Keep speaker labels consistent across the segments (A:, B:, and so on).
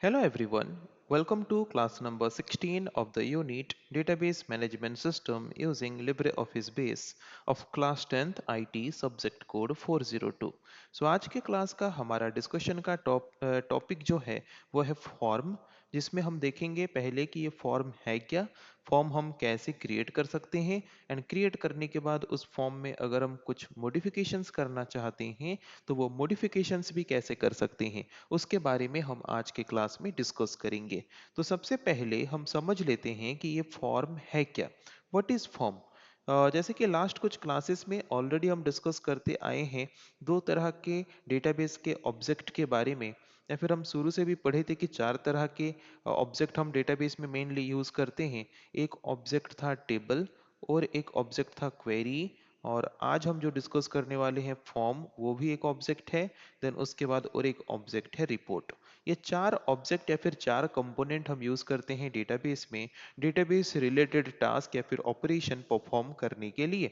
A: Hello everyone, welcome to class number 16 of the unit Database Management System using LibreOffice Base of class 10th IT subject code 402। सो आज के class का हमारा discussion का topic जो है वो है फॉर्म, जिसमें हम देखेंगे पहले कि ये फॉर्म है क्या, फॉर्म हम कैसे क्रिएट कर सकते हैं एंड क्रिएट करने के बाद उस फॉर्म में अगर हम कुछ मॉडिफिकेशंस करना चाहते हैं तो वो मॉडिफिकेशंस भी कैसे कर सकते हैं, उसके बारे में हम आज के क्लास में डिस्कस करेंगे। तो सबसे पहले हम समझ लेते हैं कि ये फॉर्म है क्या। What is form? जैसे कि लास्ट कुछ क्लासेस में ऑलरेडी हम डिस्कस करते आए हैं दो तरह के डेटाबेस के ऑब्जेक्ट के बारे में, या फिर हम शुरू से भी पढ़े थे कि चार तरह के ऑब्जेक्ट हम डेटाबेस में मेनली यूज करते हैं। एक ऑब्जेक्ट था टेबल, और एक ऑब्जेक्ट था क्वेरी, और आज हम जो डिस्कस करने वाले हैं फॉर्म, वो भी एक ऑब्जेक्ट है। देन उसके बाद और एक ऑब्जेक्ट है रिपोर्ट। ये चार ऑब्जेक्ट या फिर चार कंपोनेंट हम यूज करते हैं डेटाबेस में, डेटाबेस रिलेटेड टास्क या फिर ऑपरेशन परफॉर्म करने के लिए।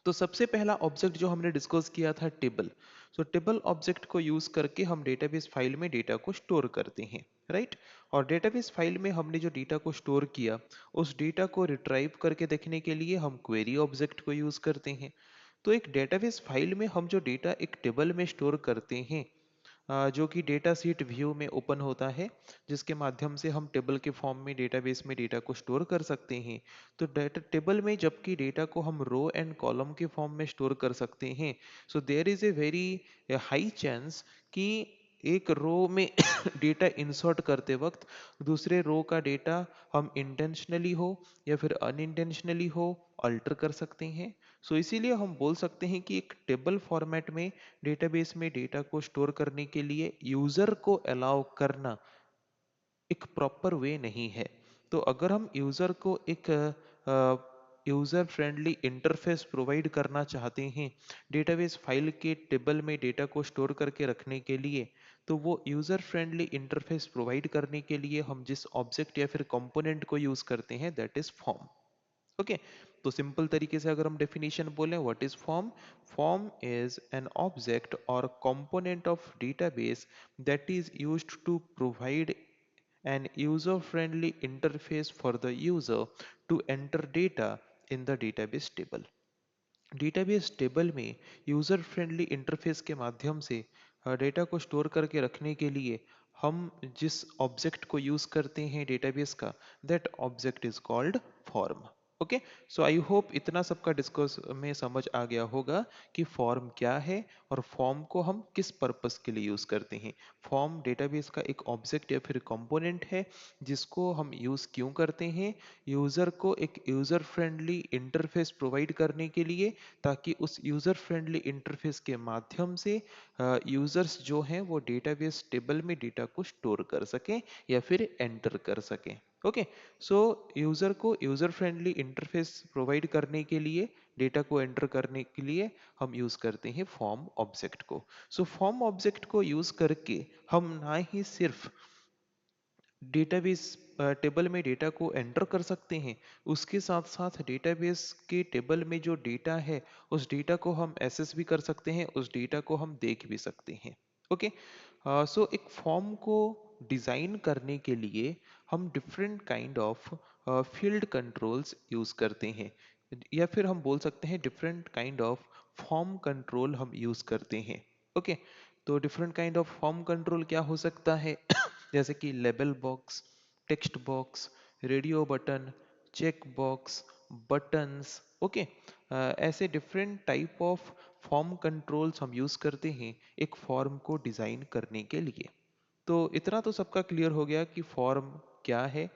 A: तो सबसे पहला ऑब्जेक्ट जो हमने डिस्कस किया था टेबल। सो टेबल ऑब्जेक्ट को यूज करके हम डेटाबेस फाइल में डेटा को स्टोर करते हैं, राइट। और डेटाबेस फाइल में हमने जो डेटा को स्टोर किया, उस डेटा को रिट्राइव करके देखने के लिए हम क्वेरी ऑब्जेक्ट को यूज करते हैं। तो एक डेटाबेस फाइल में हम जो डेटा एक टेबल में स्टोर करते हैं, जो कि डेटा सीट व्यू में ओपन होता है, जिसके माध्यम से हम टेबल के फॉर्म में डेटाबेस में डेटा को स्टोर कर सकते हैं। तो डेटा टेबल में जबकि डेटा को हम रो एंड कॉलम के फॉर्म में स्टोर कर सकते हैं, so there is a very high chance कि एक रो में डेटा इंसर्ट करते वक्त दूसरे रो का डेटा हम इंटेंशनली हो या फिर अनइंटेंशनली हो अल्टर कर सकते हैं। सो इसीलिए हम बोल सकते हैं कि एक टेबल फॉर्मेट में डेटाबेस में डेटा को स्टोर करने के लिए यूजर को अलाउ करना एक प्रॉपर वे नहीं है। तो अगर हम यूजर को एक यूजर फ्रेंडली इंटरफेस प्रोवाइड करना चाहते हैं डेटाबेस फाइल के टेबल में डेटा को स्टोर करके रखने के लिए, तो वो यूजर फ्रेंडली इंटरफेस प्रोवाइड करने के लिए हम जिस ऑब्जेक्ट या फिर कंपोनेंट को यूज करते हैं दैट इज फॉर्म। ओके, तो सिंपल तरीके से अगर हम डेफिनेशन बोलें, what is form? Form is an object और component of database that is used to provide an user-friendly interface for the user to enter data in the database table। Database table में user friendly interface के माध्यम से data को store करके रखने के लिए हम जिस ऑब्जेक्ट को यूज करते हैं डेटाबेस का, that object is called form. Okay, so I hope इतना सबका डिस्कस में समझ आ गया होगा कि फॉर्म क्या है और फॉर्म को हम किस पर्पस के लिए यूज करते हैं। फॉर्म डेटाबेस का एक ऑब्जेक्ट या फिर कंपोनेंट है जिसको हम यूज क्यों करते हैं, यूजर को एक यूजर फ्रेंडली इंटरफेस प्रोवाइड करने के लिए, ताकि उस यूजर फ्रेंडली इंटरफेस के माध्यम से यूजर्स जो हैं वो डेटाबेस टेबल में डेटा को स्टोर कर सकें या फिर एंटर कर सकें। ओके, सो यूजर को यूजर फ्रेंडली इंटरफेस प्रोवाइड करने के लिए, डेटा को एंटर करने के लिए हम यूज करते हैं फॉर्म ऑब्जेक्ट को। सो फॉर्म ऑब्जेक्ट को यूज करके हम ना ही सिर्फ डेटाबेस टेबल में डेटा को एंटर कर सकते हैं, उसके साथ साथ डेटाबेस के टेबल में जो डेटा है उस डेटा को हम एक्सेस भी कर सकते हैं, उस डेटा को हम देख भी सकते हैं। ओके, सो एक फॉर्म को डिजाइन करने के लिए हम different kind of field controls use करते हैं, या फिर हम बोल सकते हैं different kind of form control हम यूज करते हैं। ओके, तो different kind of form control क्या हो सकता है? जैसे कि label box, text box, radio button, check box, buttons. Okay, ऐसे different type of form controls हम यूज करते हैं एक फॉर्म को डिजाइन करने के लिए। तो इतना तो सबका क्लियर हो गया कि फॉर्म क्या है,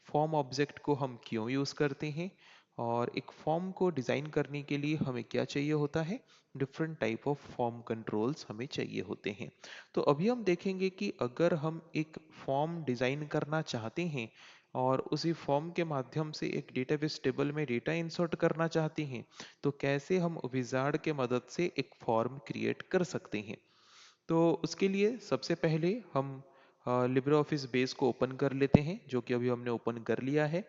A: फॉर्म ऑब्जेक्ट को हम क्यों यूज करते हैं, और एक फॉर्म को डिजाइन करने के लिए हमें क्या चाहिए होता है, different type of form controls हमें चाहिए होते हैं। तो अभी हम देखेंगे कि अगर हम एक फॉर्म डिजाइन करना चाहते हैं और उसी फॉर्म के माध्यम से एक डेटाबेस टेबल में डेटा इंसर्ट करना चाहते हैं, तो कैसे हम विजार्ड के मदद से एक फॉर्म क्रिएट कर सकते हैं। तो उसके लिए सबसे पहले हम लिब्रे ऑफिस बेस को ओपन कर लेते हैं, जो कि अभी हमने ओपन कर लिया है।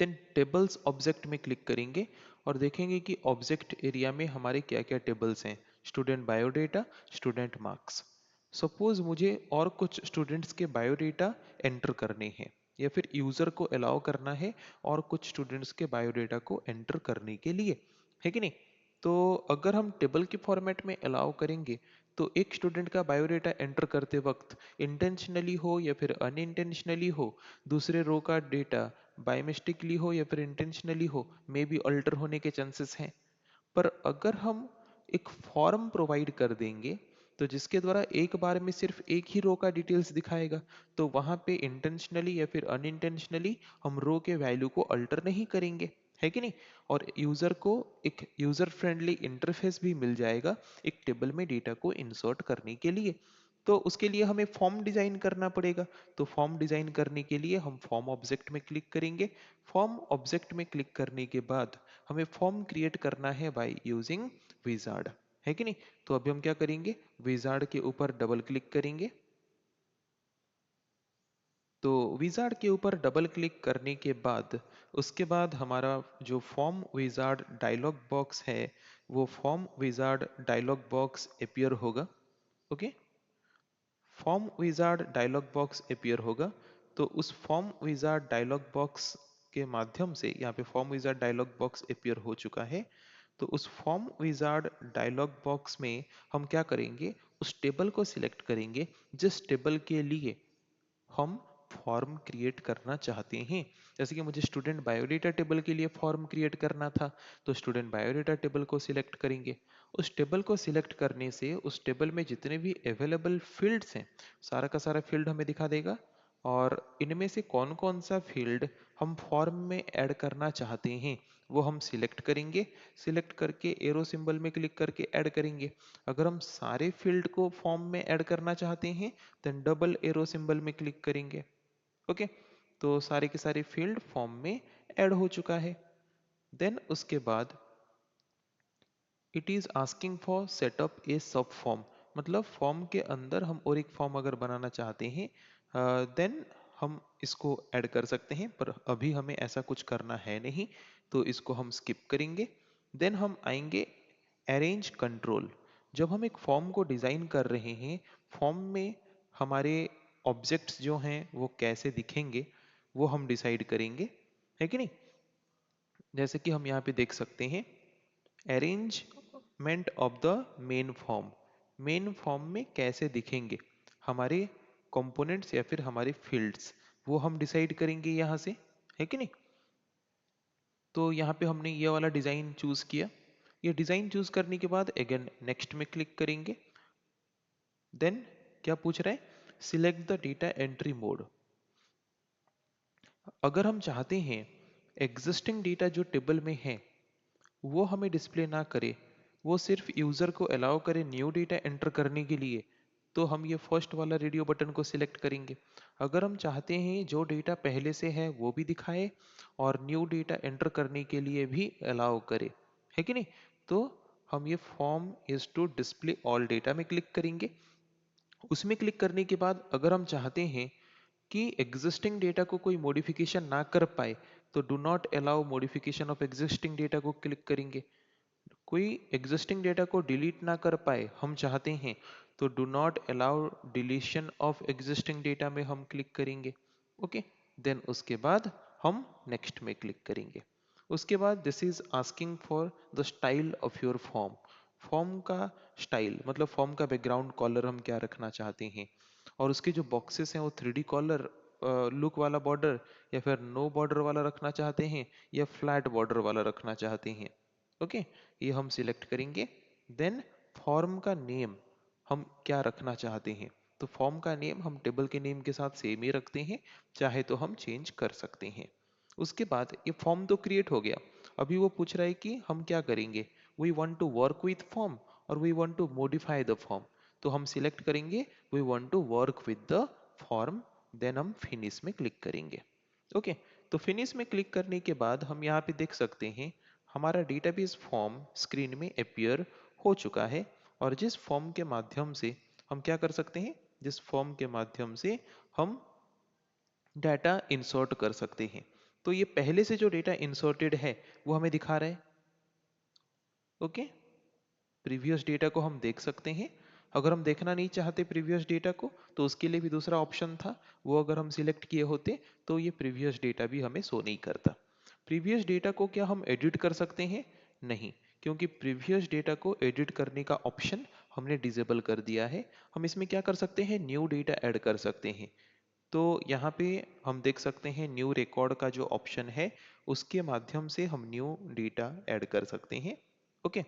A: देन टेबल्स ऑब्जेक्ट में क्लिक करेंगे और देखेंगे कि ऑब्जेक्ट एरिया में हमारे क्या क्या टेबल्स हैं। Student biodata, student marks. Suppose मुझे और कुछ स्टूडेंट्स के बायोडेटा एंटर करने हैं, या फिर यूजर को अलाउ करना है और कुछ स्टूडेंट्स के बायोडेटा को एंटर करने के लिए, है कि नहीं। तो अगर हम टेबल के फॉर्मेट में अलाउ करेंगे तो एक स्टूडेंट का बायोडेटा एंटर करते वक्त इंटेंशनली हो या फिर अनइंटेंशनली हो, दूसरे रो का डेटा बाय मिस्टेकली हो या फिर इंटेंशनली हो, मे बी अल्टर होने के चांसेस हैं। पर अगर हम एक फॉर्म प्रोवाइड कर देंगे तो जिसके द्वारा एक बार में सिर्फ एक ही रो का डिटेल्स दिखाएगा, तो वहां पे इंटेंशनली या फिर अनइंटेंशनली हम रो के वैल्यू को अल्टर नहीं करेंगे, है कि नहीं। और यूजर को एक यूजर फ्रेंडली इंटरफेस भी मिल जाएगा एक टेबल में डेटा को इंसर्ट करने के लिए। तो उसके लिए हमें फॉर्म डिजाइन करना पड़ेगा। तो फॉर्म डिजाइन करने के लिए हम फॉर्म ऑब्जेक्ट में क्लिक करेंगे। फॉर्म ऑब्जेक्ट में क्लिक करने के बाद हमें फॉर्म क्रिएट करना है बाय यूजिंग विजार्ड, है कि नहीं। तो अभी हम क्या करेंगे, विजार्ड के ऊपर डबल क्लिक करेंगे। तो विजार्ड के ऊपर डबल क्लिक करने के बाद उसके बाद हमारा जो फॉर्म विजार्ड डायलॉग बॉक्स है वो form wizard dialog box appear होगा। Okay, form wizard dialog box appear होगा। तो उस फॉर्म विजार्ड डायलॉग बॉक्स के माध्यम से यहाँ पे form wizard dialog box appear हो चुका है। तो उस फॉर्म विजार्ड डायलॉग बॉक्स में हम क्या करेंगे, उस टेबल को सिलेक्ट करेंगे जिस टेबल के लिए हम फॉर्म क्रिएट करना चाहते हैं। जैसे कि मुझे स्टूडेंट बायोडेटा टेबल के लिए फॉर्म क्रिएट करना था, तो स्टूडेंट बायोडेटा टेबल को सिलेक्ट करेंगे। उस टेबल को सिलेक्ट करने से उस टेबल में जितने भी अवेलेबल फील्ड्स हैं सारा का सारा फील्ड हमें दिखा देगा, और इनमें से कौन कौन सा फील्ड हम फॉर्म में ऐड करना चाहते हैं वो हम सिलेक्ट करेंगे। सिलेक्ट करके एरो सिंबल में क्लिक करके ऐड करेंगे। अगर हम सारे फील्ड को फॉर्म में ऐड करना चाहते हैं देन डबल एरो सिंबल में क्लिक करेंगे। ओके, तो सारे के सारे फील्ड फॉर्म में ऐड हो चुका है। देन उसके बाद it is asking for setup a sub form, मतलब फॉर्म के अंदर हम और एक फॉर्म अगर बनाना चाहते हैं देन हम इसको ऐड कर सकते हैं, पर अभी हमें ऐसा कुछ करना है नहीं, तो इसको हम स्किप करेंगे। देन हम आएंगे अरेंज कंट्रोल। जब हम एक फॉर्म को डिजाइन कर रहे हैं, फॉर्म में हमारे ऑब्जेक्ट्स जो हैं वो कैसे दिखेंगे वो हम डिसाइड करेंगे, है कि नहीं। जैसे कि हम यहाँ पे देख सकते हैं arrangement of the main form, main form में कैसे दिखेंगे हमारे कंपोनेंट्स या फिर हमारे फील्ड्स, वो हम डिसाइड करेंगे यहाँ से, है कि नहीं। तो यहाँ पे हमने ये वाला डिजाइन चूज किया। ये डिजाइन चूज करने के बाद अगेन नेक्स्ट में क्लिक करेंगे। देन क्या पूछ रहा है, select the data entry mode. अगर हम चाहते हैं एग्जिस्टिंग डेटा जो टेबल में है वो हमें डिस्प्ले ना करे, वो सिर्फ यूजर को अलाउ करे न्यू डेटा एंटर करने के लिए, तो हम ये फर्स्ट वाला रेडियो बटन को सिलेक्ट करेंगे। अगर हम चाहते हैं जो डेटा पहले से है वो भी दिखाए और न्यू डेटा एंटर करने के लिए भी अलाउ करे, है कि नहीं। तो हम ये form is to display all data में क्लिक करेंगे। उसमें क्लिक करने के बाद अगर हम चाहते हैं कि एग्जिस्टिंग डेटा को कोई मॉडिफिकेशन ना कर पाए, तो do not allow modification of existing data को क्लिक करेंगे। कोई एग्जिस्टिंग डेटा को डिलीट ना कर पाए हम चाहते हैं, तो do not allow deletion of existing data में हम क्लिक करेंगे। ओके, देन उसके बाद हम नेक्स्ट में क्लिक करेंगे। उसके बाद this is asking for the style of your form. Form का स्टाइल मतलब फॉर्म का बैकग्राउंड कलर हम क्या रखना चाहते हैं, और उसके जो बॉक्सेस हैं वो 3D कॉलर लुक वाला बॉर्डर या फिर नो बॉर्डर वाला रखना चाहते हैं या फ्लैट बॉर्डर वाला रखना चाहते हैं। ओके, ये हम सिलेक्ट करेंगे। देन फॉर्म का नेम हम क्या रखना चाहते हैं, तो फॉर्म का नेम हम टेबल के नेम के साथ सेम ही रखते हैं, चाहे तो हम चेंज कर सकते हैं। उसके बाद ये फॉर्म तो क्रिएट हो गया। अभी वो पूछ रहा है कि हम क्या करेंगे, we want to work with form और we want to modify the form. तो हम सिलेक्ट करेंगे we want to work with the form, then हम फिनिश में क्लिक करेंगे। ओके, तो फिनिश में क्लिक करने के बाद हम यहाँ पे देख सकते हैं हमारा डेटाबेस फॉर्म स्क्रीन में अपीयर हो चुका है। और जिस फॉर्म के माध्यम से हम क्या कर सकते हैं, जिस फॉर्म के माध्यम से हम डाटा इंसर्ट कर सकते हैं। तो ये पहले से जो डेटा इंसर्टेड है वो हमें दिखा रहा है। ओके, प्रीवियस डेटा को हम देख सकते हैं। अगर हम देखना नहीं चाहते प्रीवियस डेटा को तो उसके लिए भी दूसरा ऑप्शन था, वो अगर हम सिलेक्ट किए होते तो ये प्रीवियस डेटा भी हमें शो नहीं करता। प्रीवियस डेटा को क्या हम एडिट कर सकते हैं? नहीं, क्योंकि प्रीवियस डेटा को एडिट करने का ऑप्शन हमने डिसेबल कर दिया है। हम इसमें क्या कर सकते हैं? न्यू डेटा ऐड कर सकते हैं। तो यहाँ पे हम देख सकते हैं न्यू रिकॉर्ड का जो ऑप्शन है उसके माध्यम से हम न्यू डेटा ऐड कर सकते हैं। ओके,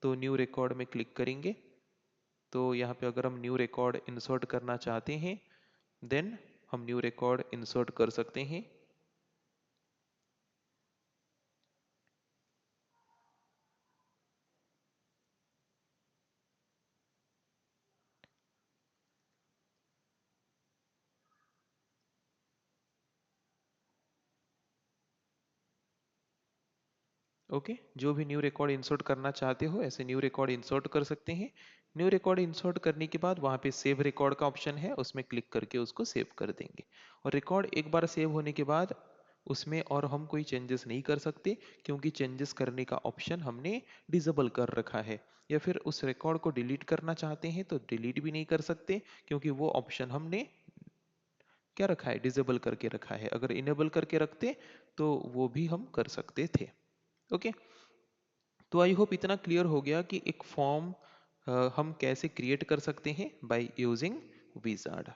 A: तो न्यू रिकॉर्ड में क्लिक करेंगे तो यहाँ पे अगर हम न्यू रिकॉर्ड इंसर्ट करना चाहते हैं देन हम न्यू रिकॉर्ड इंसर्ट कर सकते हैं। ओके, जो भी न्यू रिकॉर्ड इंसर्ट करना चाहते हो ऐसे न्यू रिकॉर्ड इंसर्ट कर सकते हैं। न्यू रिकॉर्ड इंसर्ट करने के बाद वहाँ पे सेव रिकॉर्ड का ऑप्शन है, उसमें क्लिक करके उसको सेव कर देंगे। और रिकॉर्ड एक बार सेव होने के बाद उसमें और हम कोई चेंजेस नहीं कर सकते, क्योंकि चेंजेस करने का ऑप्शन हमने डिसेबल कर रखा है। या फिर उस रिकॉर्ड को डिलीट करना चाहते हैं तो डिलीट भी नहीं कर सकते, क्योंकि वो ऑप्शन हमने क्या रखा है? डिसेबल करके रखा है। अगर इनेबल करके रखते तो वो भी हम कर सकते थे। ओके, तो आई होप इतना क्लियर हो गया कि एक फॉर्म हम कैसे क्रिएट कर सकते हैं बाय यूजिंग विजार्ड।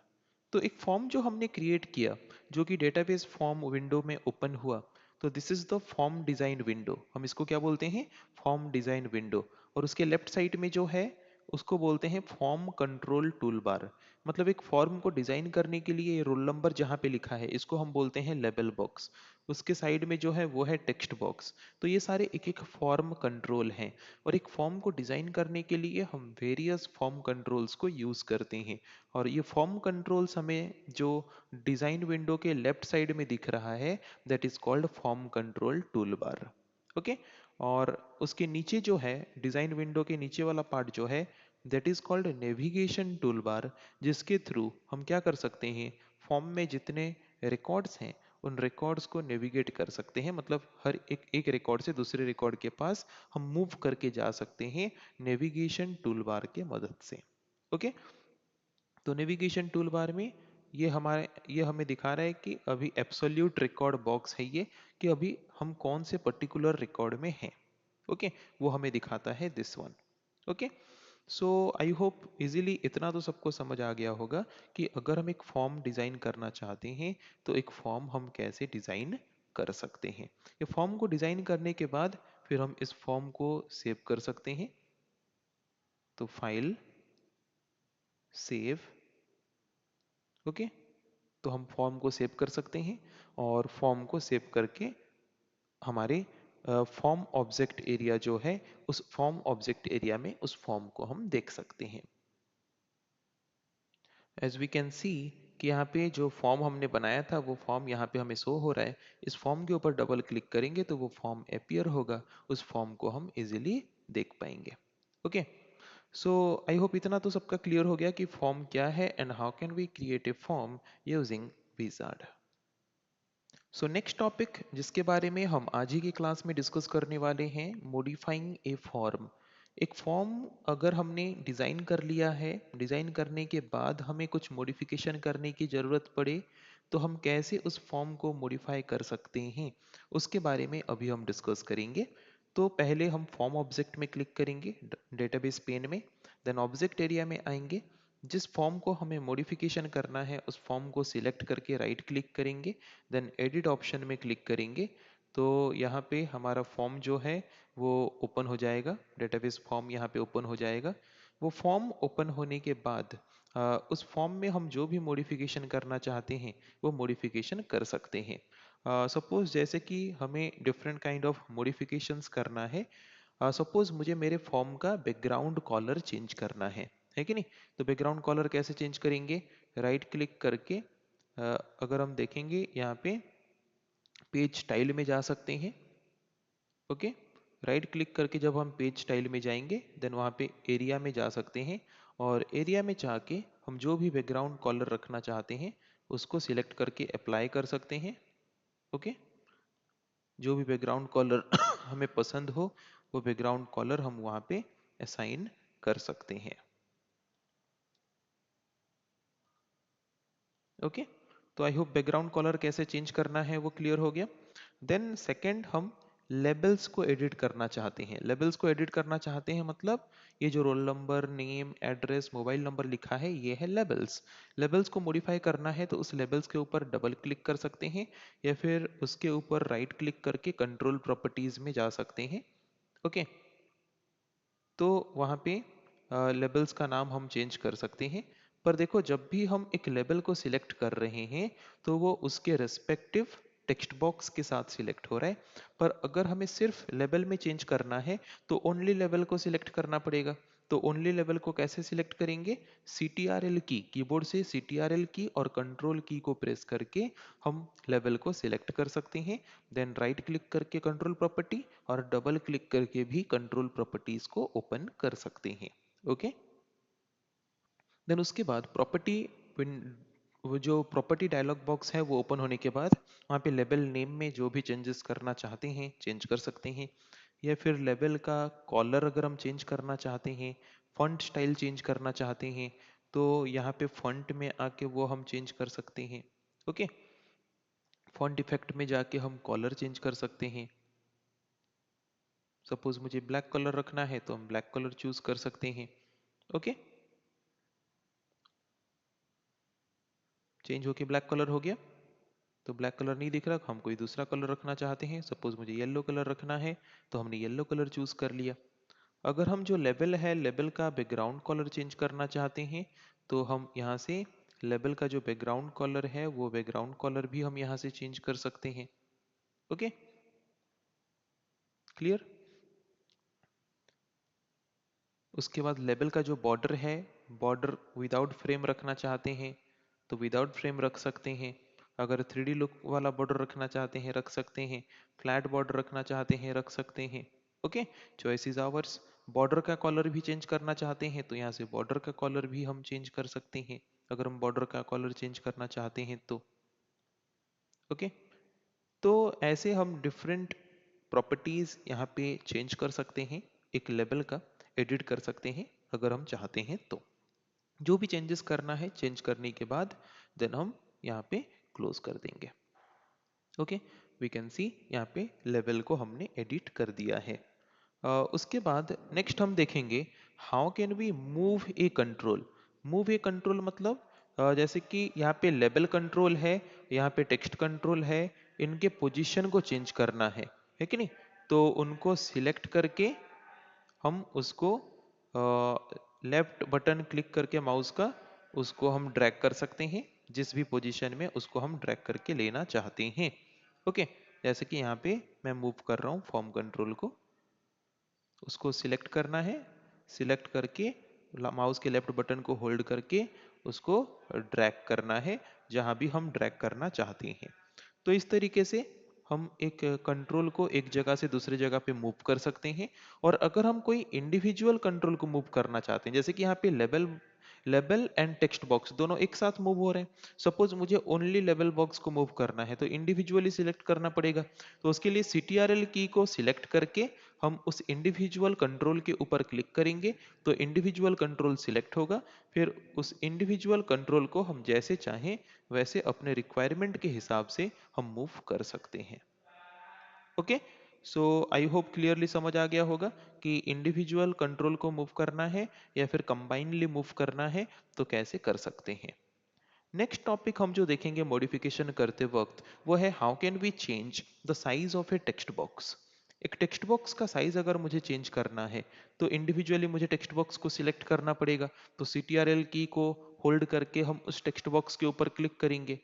A: तो एक फॉर्म जो हमने क्रिएट किया जो कि डेटाबेस फॉर्म विंडो में ओपन हुआ, तो this is the form design window. हम इसको क्या बोलते हैं? Form design window. और उसके लेफ्ट साइड में जो है उसको बोलते हैं फॉर्म कंट्रोल टूल बार। मतलब एक फॉर्म को डिजाइन करने के लिए रोल नंबर जहाँ पे लिखा है इसको हम बोलते हैं लेबल बॉक्स। उसके साइड में जो है वो है टेक्स्ट बॉक्स। तो ये सारे एक एक फॉर्म कंट्रोल हैं। और एक फॉर्म को डिजाइन करने के लिए हम वेरियस फॉर्म कंट्रोल्स को यूज करते हैं। और ये फॉर्म कंट्रोल्स हमें जो डिजाइन विंडो के लेफ्ट साइड में दिख रहा है that is called form control tool bar. Okay, और उसके नीचे जो है डिजाइन विंडो के नीचे वाला पार्ट जो है that is called navigation tool bar, जिसके थ्रू हम क्या कर सकते हैं? फॉर्म में जितने रिकॉर्ड्स हैं उन रिकॉर्ड्स को नेविगेट कर सकते हैं। मतलब हर एक एक रिकॉर्ड से दूसरे रिकॉर्ड के पास हम मूव करके जा सकते हैं नेविगेशन टूल बार के मदद से। ओके, तो नेविगेशन टूल बार में ये हमें दिखा रहा है कि अभी एब्सोल्यूट रिकॉर्ड बॉक्स है ये, कि अभी हम कौन से पर्टिकुलर रिकॉर्ड में हैं। ओके, वो हमें दिखाता है this one. Okay, so I hope easily इतना तो सबको समझ आ गया होगा कि अगर हम एक फॉर्म डिजाइन करना चाहते हैं तो एक फॉर्म हम कैसे डिजाइन कर सकते हैं। ये फॉर्म को डिजाइन करने के बाद फिर हम इस फॉर्म को सेव कर सकते हैं। तो फाइल, सेव। ओके, तो हम फॉर्म को सेव कर सकते हैं और फॉर्म को सेव करके हमारे फॉर्म ऑब्जेक्ट एरिया जो है उस फॉर्म ऑब्जेक्ट एरिया में उस फॉर्म को हम देख सकते हैं। एज वी कैन सी कि यहाँ पे जो फॉर्म हमने बनाया था वो फॉर्म यहाँ पे हमें शो हो रहा है। इस फॉर्म के ऊपर डबल क्लिक करेंगे तो वो फॉर्म अपीयर होगा, उस फॉर्म को हम इजीली देख पाएंगे। ओके, सो आई होप इतना तो सबका क्लियर हो गया कि फॉर्म क्या है and how can we create a form using wizard. So next topic जिसके बारे में हम आज ही की क्लास में डिस्कस करने वाले हैं, मॉडिफाइंग ए फॉर्म। एक फॉर्म अगर हमने डिज़ाइन कर लिया है, डिज़ाइन करने के बाद हमें कुछ मॉडिफिकेशन करने की ज़रूरत पड़े तो हम कैसे उस फॉर्म को मॉडिफाई कर सकते हैं उसके बारे में अभी हम डिस्कस करेंगे। तो पहले हम फॉर्म ऑब्जेक्ट में क्लिक करेंगे डेटाबेस पेन में, देन ऑब्जेक्ट एरिया में आएंगे। जिस फॉर्म को हमें मॉडिफिकेशन करना है उस फॉर्म को सिलेक्ट करके राइट क्लिक करेंगे, देन एडिट ऑप्शन में क्लिक करेंगे। तो यहाँ पे हमारा फॉर्म जो है वो ओपन हो जाएगा, डेटाबेस फॉर्म यहाँ पे ओपन हो जाएगा। वो फॉर्म ओपन होने के बाद उस फॉर्म में हम जो भी मॉडिफिकेशन करना चाहते हैं वो मॉडिफिकेशन कर सकते हैं। सपोज जैसे कि हमें डिफरेंट काइंड ऑफ मॉडिफिकेशंस करना है। सपोज मुझे मेरे फॉर्म का बैकग्राउंड कॉलर चेंज करना है कि नहीं? तो बैकग्राउंड कॉलर कैसे चेंज करेंगे? राइट क्लिक करके अगर हम देखेंगे यहाँ पे पेज स्टाइल में जा सकते हैं। ओके, राइट क्लिक करके जब हम पेज स्टाइल में जाएंगे देन वहाँ पे एरिया में जा सकते हैं और एरिया में जाके हम जो भी बैकग्राउंड कॉलर रखना चाहते हैं उसको सिलेक्ट करके अप्लाई कर सकते हैं। ओके, जो भी बैकग्राउंड कॉलर हमें पसंद हो वो बैकग्राउंड कॉलर हम वहाँ पे असाइन कर सकते हैं। ओके, तो आई होप बैकग्राउंड कलर कैसे चेंज करना है वो क्लियर हो गया। देन सेकंड, हम लेबल्स को एडिट करना चाहते हैं। लेबल्स को एडिट करना चाहते हैं मतलब ये जो roll number, name, address, mobile number लिखा है ये है लेबल्स। लेबल्स को मॉडिफाई करना है तो उस लेबल्स के ऊपर डबल क्लिक कर सकते हैं या फिर उसके ऊपर राइट क्लिक करके कंट्रोल प्रॉपर्टीज में जा सकते हैं। ओके, तो वहाँ पे लेबल्स का नाम हम चेंज कर सकते हैं। पर देखो, जब भी हम एक लेबल को सिलेक्ट कर रहे हैं तो वो उसके रेस्पेक्टिव टेक्स्ट बॉक्स के साथ सिलेक्ट हो रहा है। पर अगर हमें सिर्फ लेबल में चेंज करना है तो ओनली लेबल को सिलेक्ट करना पड़ेगा। तो ओनली लेवल को कैसे सिलेक्ट करेंगे? CTRL की, कीबोर्ड से CTRL की और कंट्रोल की को प्रेस करके हम लेवल को सिलेक्ट कर सकते हैं। देन राइट क्लिक करके कंट्रोल प्रॉपर्टी और डबल क्लिक करके भी कंट्रोल प्रॉपर्टीज को ओपन कर सकते हैं। ओके, देन उसके बाद प्रॉपर्टी, वो जो प्रॉपर्टी डायलॉग बॉक्स है वो ओपन होने के बाद वहाँ पे लेबल नेम में जो भी चेंजेस करना चाहते हैं चेंज कर सकते हैं। या फिर लेबल का कॉलर अगर हम चेंज करना चाहते हैं, फॉन्ट स्टाइल चेंज करना चाहते हैं, तो यहाँ पे फॉन्ट में आके वो हम चेंज कर सकते हैं। ओके, फॉन्ट इफेक्ट में जाके हम कॉलर चेंज कर सकते हैं। सपोज मुझे ब्लैक कलर रखना है तो हम ब्लैक कलर चूज कर सकते हैं। ओके, चेंज होके ब्लैक कलर हो गया। तो ब्लैक कलर नहीं दिख रहा, हम कोई दूसरा कलर रखना चाहते हैं, सपोज मुझे येलो कलर रखना है तो हमने येलो कलर चूज कर लिया। अगर हम जो लेबल है, लेबल का बैकग्राउंड कलर चेंज करना चाहते हैं तो हम यहाँ से लेबल का जो बैकग्राउंड कलर है वो बैकग्राउंड कलर भी हम यहाँ से चेंज कर सकते हैं। Okay, clear. उसके बाद लेबल का जो बॉर्डर है, बॉर्डर विदाउट फ्रेम रखना चाहते हैं तो विदाउट फ्रेम रख सकते हैं। अगर 3D लुक वाला बॉर्डर रखना चाहते हैं रख सकते हैं। फ्लैट बॉर्डर रखना चाहते हैं रख सकते हैं। Okay, choice is ours. Border का कलर भी चेंज करना चाहते हैं तो यहाँ से बॉर्डर का कलर भी हम चेंज कर सकते हैं, अगर हम बॉर्डर का कलर चेंज करना चाहते हैं तो। ओके, तो ऐसे हम डिफरेंट प्रॉपर्टीज यहाँ पे चेंज कर सकते हैं, एक लेबल का एडिट कर सकते हैं अगर हम चाहते हैं तो। जो भी चेंजेस करना है चेंज करने के बाद देन हम यहाँ पे क्लोज कर देंगे। ओके, वी कैन सी यहाँ पे लेवल को हमने एडिट कर दिया है। उसके बाद नेक्स्ट हम देखेंगे how can we move a control. Move a control मतलब जैसे कि यहाँ पे लेवल कंट्रोल है, यहाँ पे टेक्स्ट कंट्रोल है, इनके पोजीशन को चेंज करना है कि नहीं? तो उनको सिलेक्ट करके हम उसको लेफ्ट बटन क्लिक करके माउस का उसको हम ड्रैग कर सकते हैं जिस भी पोजीशन में उसको हम ड्रैग करके लेना चाहते हैं। ओके, जैसे कि यहाँ पे मैं मूव कर रहा हूँ फॉर्म कंट्रोल को, उसको सिलेक्ट करना है, सिलेक्ट करके माउस के लेफ्ट बटन को होल्ड करके उसको ड्रैग करना है जहां भी हम ड्रैग करना चाहते हैं। तो इस तरीके से हम एक कंट्रोल को एक जगह से दूसरी जगह पे मूव कर सकते हैं। और अगर हम कोई इंडिविजुअल कंट्रोल को मूव करना चाहते हैं, जैसे कि यहाँ पे label label and text box दोनों एक साथ मूव हो रहे हैं, सपोज मुझे ओनली लेबल बॉक्स को मूव करना है तो इंडिविजुअली सिलेक्ट करना पड़ेगा। तो उसके लिए CTRL की को सिलेक्ट करके हम उस इंडिविजुअल कंट्रोल के ऊपर क्लिक करेंगे तो इंडिविजुअल कंट्रोल सिलेक्ट होगा। फिर उस इंडिविजुअल कंट्रोल को हम जैसे चाहें वैसे अपने रिक्वायरमेंट के हिसाब से हम मूव कर सकते हैं। Okay, so I hope clearly समझ आ गया होगा कि इंडिविजुअल कंट्रोल को मूव करना है या फिर कंबाइनली मूव करना है तो कैसे कर सकते हैं। नेक्स्ट टॉपिक हम जो देखेंगे मॉडिफिकेशन करते वक्त वो है how can we change the size of a text box. एक टेक्स्ट बॉक्स का साइज अगर मुझे चेंज करना है तो इंडिविजुअली मुझे टेक्स्ट बॉक्स को सिलेक्ट करना पड़ेगा। तो CTRL की को होल्ड करके हम उस टेक्स्ट बॉक्स के ऊपर क्लिक करेंगे।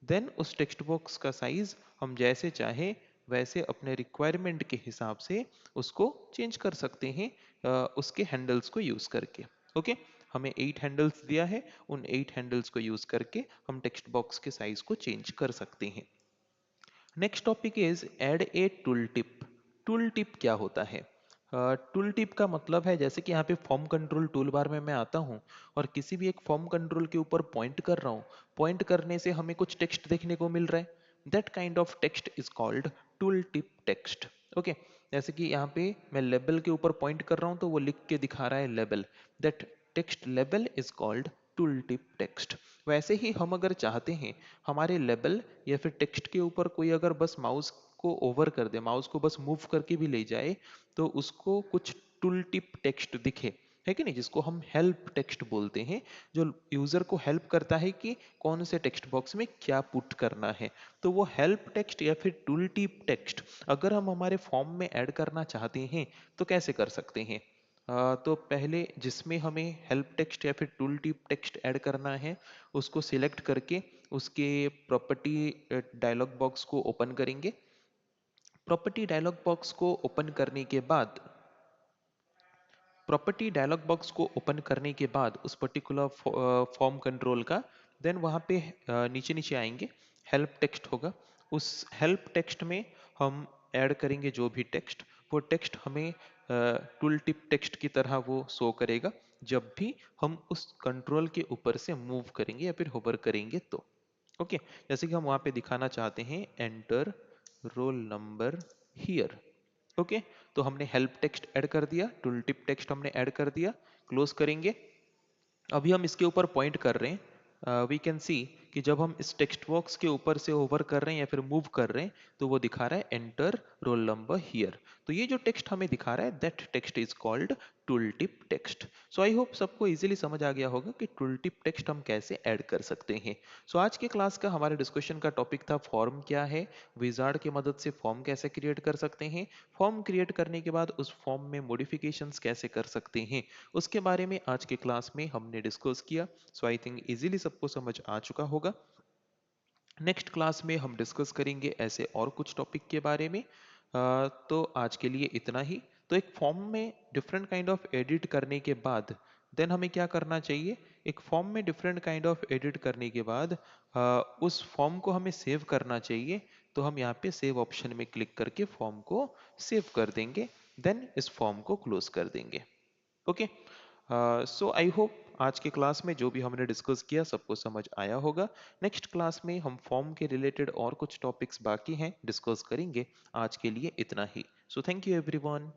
A: देन उस टेक्स्ट बॉक्स का साइज हम जैसे चाहे वैसे अपने रिक्वायरमेंट के हिसाब से उसको चेंज कर सकते हैं उसके हैंडल्स को यूज करके। ओके, हमें 8 हैंडल्स दिया है, उन 8 हैंडल्स को यूज करके हम टेक्स्ट बॉक्स के साइज को चेंज कर सकते हैं। Next topic is add a tool tip. Tool tip क्या होता है? टूल टिप का मतलब है जैसे कि यहाँ पे फॉर्म कंट्रोल टूल बार में मैं आता हूँ और किसी भी एक फॉर्म कंट्रोल के ऊपर पॉइंट कर रहा हूँ, पॉइंट करने से हमें कुछ टेक्स्ट देखने को मिल रहा है, that kind of text is called tool tip text. Okay, जैसे कि यहाँ पे मैं लेबल के ऊपर पॉइंट कर रहा हूँ तो वो लिख के दिखा रहा है label, that text label is called tool tip text. वैसे ही हम अगर चाहते हैं हमारे लेबल या फिर टेक्स्ट के ऊपर कोई अगर बस माउस को ओवर कर दे, माउस को बस मूव करके भी ले जाए, तो उसको कुछ टूल टिप टेक्स्ट दिखे, है कि नहीं, जिसको हम हेल्प टेक्स्ट बोलते हैं, जो यूजर को हेल्प करता है कि कौन से टेक्स्ट बॉक्स में क्या पुट करना है। तो वो हेल्प टेक्स्ट या फिर टूल टिप टेक्स्ट अगर हम हमारे फॉर्म में ऐड करना चाहते हैं तो कैसे कर सकते हैं? तो पहले जिसमें हमें हेल्प टेक्स्ट या फिर टूल टिप टेक्स्ट ऐड करना है, उसको सिलेक्ट करके उसके प्रॉपर्टी डायलॉग बॉक्स को ओपन करेंगे। प्रॉपर्टी डायलॉग बॉक्स को ओपन करने के बाद प्रॉपर्टी डायलॉग बॉक्स को ओपन करने के बाद उस पर्टिकुलर फॉर्म कंट्रोल का, देन वहाँ पे नीचे नीचे आएंगे, हेल्प टेक्स्ट होगा। उस हेल्प टेक्स्ट में हम ऐड करेंगे जो भी टेक्स्ट, वो टेक्स्ट हमें टूल टिप टेक्स्ट की तरह वो शो करेगा जब भी हम उस कंट्रोल के ऊपर से मूव करेंगे या फिर होवर करेंगे तो। ओके, जैसे कि हम वहाँ पे दिखाना चाहते हैं enter roll number here. Okay, तो हमने हेल्प टेक्स्ट ऐड कर दिया, टूल टिप टेक्स्ट हमने ऐड कर दिया, क्लोज करेंगे। अभी हम इसके ऊपर पॉइंट कर रहे हैं, वी कैन सी कि जब हम इस टेक्स्ट बॉक्स के ऊपर से ओवर कर रहे हैं या फिर मूव कर रहे हैं तो वो दिखा रहा है एंटर रोल नंबर हियर। तो ये जो टेक्स्ट हमें दिखा रहा है that text is called tool tip text. So I hope सबको इजीली समझ आ गया होगा कि टूल टिप टेक्स्ट हम कैसे ऐड कर सकते हैं। सो आज के क्लास का हमारे डिस्कशन का टॉपिक था फॉर्म क्या है, विजार्ड की मदद से फॉर्म कैसे क्रिएट कर सकते हैं, फॉर्म क्रिएट करने के बाद उस फॉर्म में मॉडिफिकेशंस कैसे कर सकते हैं, उसके बारे में आज के क्लास में हमने डिस्कस किया। सो आई थिंक इजीली सबको समझ आ चुका होगा। नेक्स्ट क्लास में हम डिस्कस करेंगे ऐसे और कुछ टॉपिक के बारे में। तो आज के लिए इतना ही। तो एक फॉर्म में डिफरेंट काइंड ऑफ एडिट करने के बाद देन हमें क्या करना चाहिए, एक फॉर्म में डिफरेंट काइंड ऑफ एडिट करने के बाद उस फॉर्म को हमें सेव करना चाहिए। तो हम यहाँ पे सेव ऑप्शन में क्लिक करके फॉर्म को सेव कर देंगे, देन इस फॉर्म को क्लोज कर देंगे। ओके, सो आई होप आज के क्लास में जो भी हमने डिस्कस किया सबको समझ आया होगा। नेक्स्ट क्लास में हम फॉर्म के रिलेटेड और कुछ टॉपिक्स बाकी हैं डिस्कस करेंगे। आज के लिए इतना ही। So thank you everyone.